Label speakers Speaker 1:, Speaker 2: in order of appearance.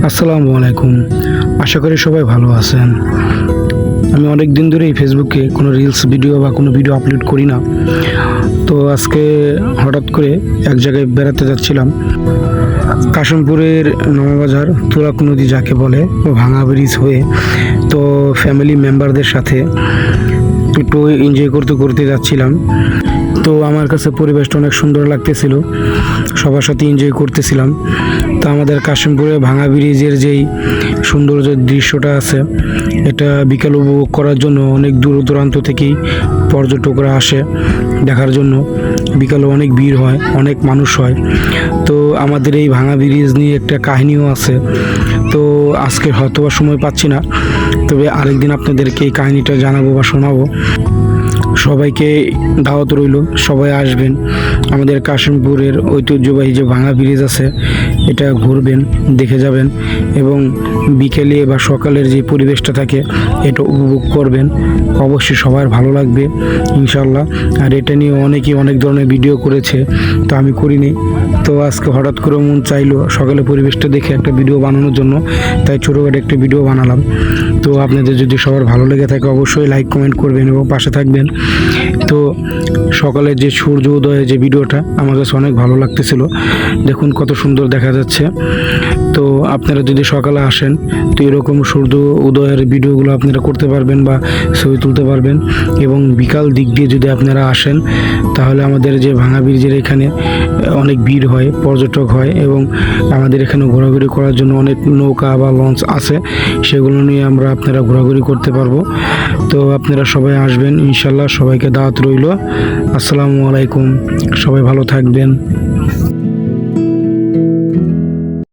Speaker 1: আসসালামু আলাইকুম। আশা করি সবাই ভালো আছেন। আমি অনেক দিন ধরেই ফেসবুকে কোনো রিলস ভিডিও বা কোনো ভিডিও আপলোড করি না। তো আজকে হঠাৎ করে এক জায়গায় বেড়াতে যাচ্ছিলাম, কাশিমপুরের নওবাজার তুরাগ নদী যাকে বলে ও ভাঙা ব্রিজ হয়ে। তো ফ্যামিলি মেম্বারদের সাথে একটু এনজয় করতে করতে যাচ্ছিলাম। তো আমার কাছে পরিবেশটা অনেক সুন্দর লাগতেছিল, সবার সাথে এনজয় করতেছিলাম। তো আমাদের কাশিমপুরে ভাঙা ব্রিজের যেই সুন্দর যে দৃশ্যটা আছে, এটা বিকাল উপভোগ করার জন্য অনেক দূর দূরান্ত থেকেই পর্যটকরা আসে দেখার জন্য। বিকালে অনেক ভিড় হয়, অনেক মানুষ হয়। তো আমাদের এই ভাঙা ব্রিজ নিয়ে একটা কাহিনীও আছে। তো আজকে হয়তো বা সময় পাচ্ছি না, তবে আরেকদিন আপনাদেরকে এই কাহিনীটা জানাবো বা শোনাবো। সবাইকে দাওয়াত রইল, সবাই আসবেন। আমাদের কাশিমপুরের ঐতিহ্যবাহী যে ভাঙা ব্রিজ আছে, এটা ঘুরবেন, দেখে যাবেন এবং বিকেলে বা সকালের যে পরিবেশটা থাকে এটা উপভোগ করবেন। অবশ্যই সবার ভালো লাগবে ইনশাল্লাহ। আর এটা নিয়ে অনেকেই অনেক ধরনের ভিডিও করেছে, তো আমি করিনি। তো আজকে হঠাৎ করে মন চাইলো সকালে পরিবেশটা দেখে একটা ভিডিও বানানোর জন্য, তাই ছোটোখাটো একটা ভিডিও বানালাম। তো আপনাদের যদি সবার ভালো লেগে থাকে অবশ্যই লাইক কমেন্ট করবেন এবং পাশে থাকবেন। তো সকালের যে সূর্য উদয়ের যে ভিডিওটা আমার কাছে অনেক ভালো লাগতেছিল, দেখুন কত সুন্দর দেখা যাচ্ছে। তো আপনারা যদি সকালে আসেন তো এরকম সূর্য উদয়ের ভিডিওগুলো আপনারা করতে পারবেন বা ছবি তুলতে পারবেন। এবং বিকাল দিক দিয়ে যদি আপনারা আসেন তাহলে আমাদের যে ভাঙা ব্রিজের এখানে অনেক ভিড় হয়, পর্যটক হয় এবং আমাদের এখানে ঘোরাঘুরি করার জন্য অনেক নৌকা বা লঞ্চ আছে, সেগুলো নিয়ে আমরা আপনারা ঘোরাঘুরি করতে পারবো। তো আপনারা সবাই আসবেন ইনশাল্লাহ। সবাইকে দাওয়াত রইল। আসসালামু আলাইকুম, সবাই ভালো থাকবেন।